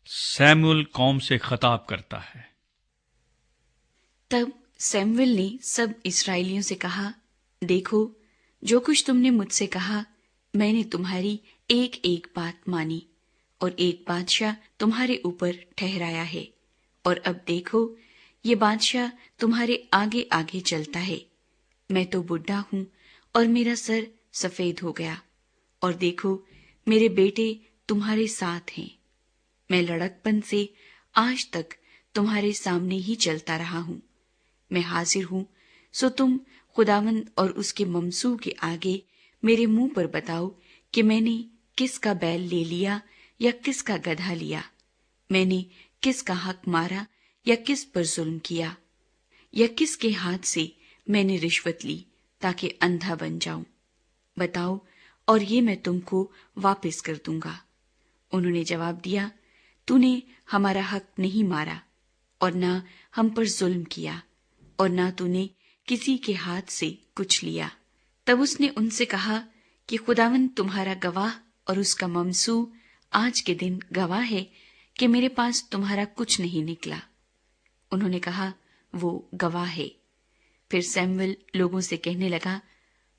Samuel कौम से खिताब करता है। तब सैमुअल ने सब इस्राएलियों से कहा, देखो, जो कुछ तुमने मुझसे कहा, मैंने तुम्हारी एक एक बात मानी और एक बादशाह तुम्हारे ऊपर ठहराया है। और अब देखो, ये बादशाह तुम्हारे आगे आगे चलता है। मैं तो बुढ़ा हूं और मेरा सर सफेद हो गया, और देखो, मेरे बेटे तुम्हारे साथ हैं। मैं लड़कपन से आज तक तुम्हारे सामने ही चलता रहा हूं। मैं हाजिर हूं, सो तुम खुदावंद और उसके ममसू के आगे मेरे मुंह पर बताओ कि मैंने किसका बैल ले लिया या किसका गधा लिया। मैंने किसका हक मारा या किस पर जुल्म किया, या किसके हाथ से मैंने रिश्वत ली ताकि अंधा बन जाऊं। बताओ, और ये मैं तुमको वापस कर दूंगा। उन्होंने जवाब दिया, तूने हमारा हक नहीं मारा और ना हम पर जुल्म किया, और ना तूने किसी के हाथ से कुछ लिया। तब उसने उनसे कहा कि खुदावंद तुम्हारा गवाह और उसका ममसू आज के दिन गवाह है कि मेरे पास तुम्हारा कुछ नहीं निकला। उन्होंने कहा, वो गवाह है। फिर सैमुअल लोगों से कहने लगा,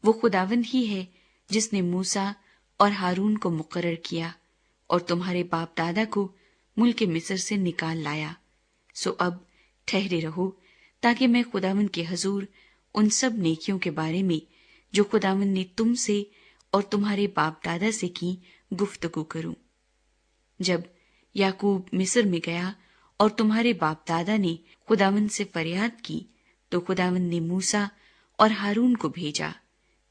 वो खुदावंद ही है जिसने मूसा और हारून को मुकर्रर किया और तुम्हारे बाप दादा को मुल्क मिस्र से निकाल लाया। सो अब ठहरे रहो, ताकि मैं खुदावंद के हजूर उन सब नेकियों के बारे में जो खुदावंद ने तुमसे और तुम्हारे बाप दादा से की गुफ्तगू करूं। जब याकूब मिस्र में गया और तुम्हारे बाप दादा ने खुदावंद से फरियाद की, तो खुदावंद ने मूसा और हारून को भेजा,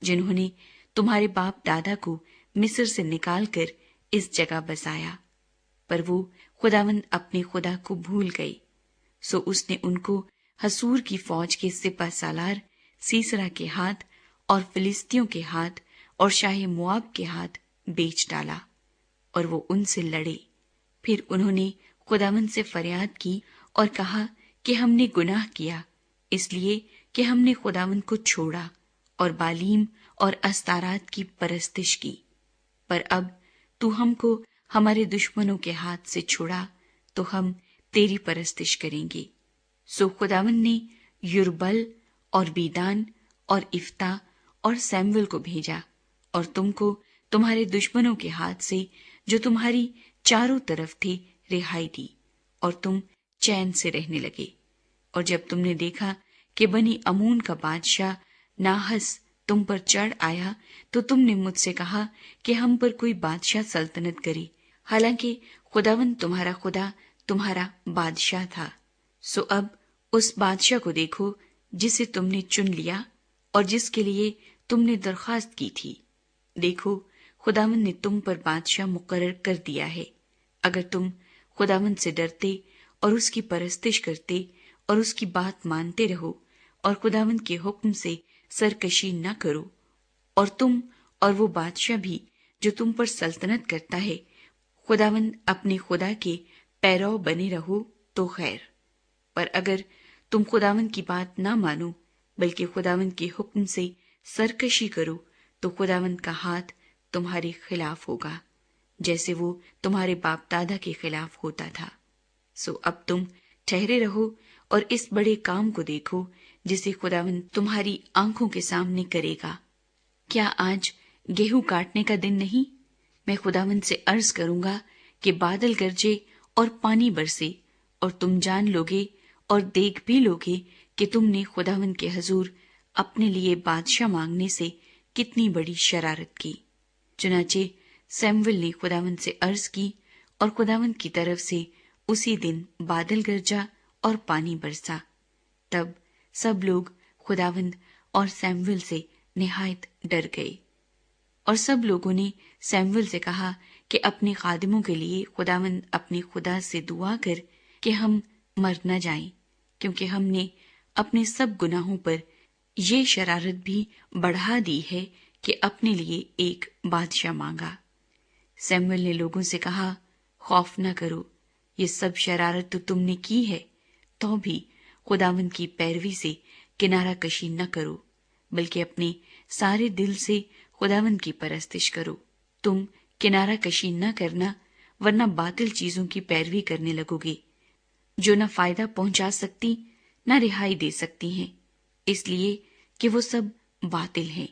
जिन्होंने तुम्हारे बाप दादा को मिस्र से निकालकर इस जगह बसाया। पर वो खुदावंद अपने खुदा को भूल गए। सो उसने उनको हसूर की फौज के सिपा सालार सीसरा के हाथ और फिलिस्तियों के हाथ और शाहे मुआब के हाथ बेच डाला, और वो उनसे लड़े। फिर उन्होंने खुदावंद से फरियाद की और कहा कि हमने गुनाह किया, इसलिए कि हमने खुदावंद को छोड़ा और बालीम और अस्तारात की परस्तिश की। पर अब तू हमको हमारे दुश्मनों के हाथ से छुड़ा, तो हम तेरी परस्तिश करेंगे। सो खुदावंद ने युरबल और बीदान और इफ्ता और सैमुअल को भेजा, और तुमको तुम्हारे दुश्मनों के हाथ से जो तुम्हारी चारों तरफ थे रिहाई दी, और तुम चैन से रहने लगे। और जब तुमने देखा कि बनी अमून का बादशाह नाहस तुम पर चढ़ आया, तो तुमने मुझसे कहा कि हम पर कोई बादशाह सल्तनत करे, हालांकि खुदावंद तुम्हारा खुदा तुम्हारा बादशाह था। सो अब उस बादशाह को देखो जिसे तुमने चुन लिया और जिसके लिए तुमने दरखास्त की थी। देखो, खुदावंद ने तुम पर बादशाह मुकर्रर कर दिया है। अगर तुम खुदावंद से डरते और उसकी परस्तिश करते और उसकी बात मानते रहो और खुदावंद के हुक्म से सरकशी न करो, और तुम और वो बादशाह भी जो तुम पर सल्तनत करता है खुदावंद अपने खुदा के पैरव बने रहो, तो खैर। पर अगर तुम खुदावंद की बात ना मानो बल्कि खुदावंद के हुक्म से सरकशी करो, तो खुदावंद का हाथ तुम्हारे खिलाफ होगा, जैसे वो तुम्हारे बाप दादा के खिलाफ होता था। सो अब तुम ठहरे रहो और इस बड़े काम को देखो जिसे खुदावंद तुम्हारी आंखों के सामने करेगा। क्या आज गेहूं काटने का दिन नहीं? मैं खुदावंद से अर्ज करूंगा कि बादल गरजे और पानी बरसे, और तुम जान लोगे और देख भी लोगे कि तुमने खुदावंद के हजूर अपने लिए बादशाह मांगने से कितनी बड़ी शरारत की। चुनाचे सैमुअल ने खुदावंद से अर्ज की, और खुदावंद की तरफ से उसी दिन बादल गरजा और पानी बरसा। तब सब लोग खुदावंद और सैमुअल से निहायत डर गए। और सब लोगों ने सैमुअल से कहा कि अपने खादिमों के लिए खुदावंद अपने खुदा से दुआ कर कि हम मर न जाएं, क्योंकि हमने अपने सब गुनाहों पर ये शरारत भी बढ़ा दी है कि अपने लिए एक बादशाह मांगा। सैमुअल ने लोगों से कहा, खौफ न करो, ये सब शरारत तो तुमने की है, तो भी खुदावंद की पैरवी से किनारा कशी न करो, बल्कि अपने सारे दिल से खुदावंद की परस्तिश करो। तुम किनारा कशी न करना, ورنہ باطل چیزوں کی پیروی کرنے لگو گے جو نہ فائدہ پہنچا سکتی نہ رہائی دے سکتی ہیں، اس لیے کہ وہ سب باطل ہیں،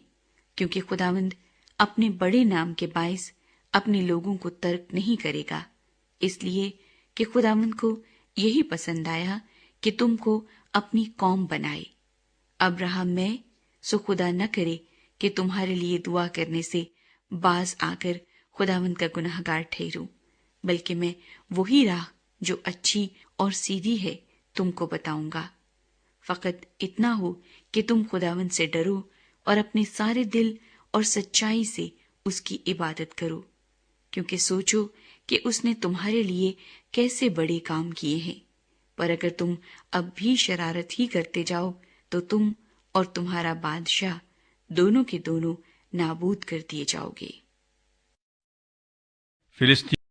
کیونکہ خداوند اپنے بڑے نام کے باعث اپنے لوگوں کو ترک نہیں کرے گا، اس لیے کہ خداوند کو یہی پسند آیا کہ تم کو اپنی قوم بنائے۔ اب رہا میں، سو خدا نہ کرے کہ تمہارے لیے دعا کرنے سے باز آ کر خداوند کا گناہ گار ٹھہروں، بلکہ میں وہی راہ جو اچھی اور سیدھی ہے تم کو بتاؤں گا۔ فقط اتنا ہو کہ تم خداوند سے ڈرو اور اپنے سارے دل اور سچائی سے اس کی عبادت کرو، کیونکہ سوچو کہ اس نے تمہارے لیے کیسے بڑے کام کیے ہیں۔ پر اگر تم اب بھی شرارت ہی کرتے جاؤ تو تم اور تمہارا بادشاہ دونوں کے دونوں نابود کر دیے جاؤ گے۔ فلسطین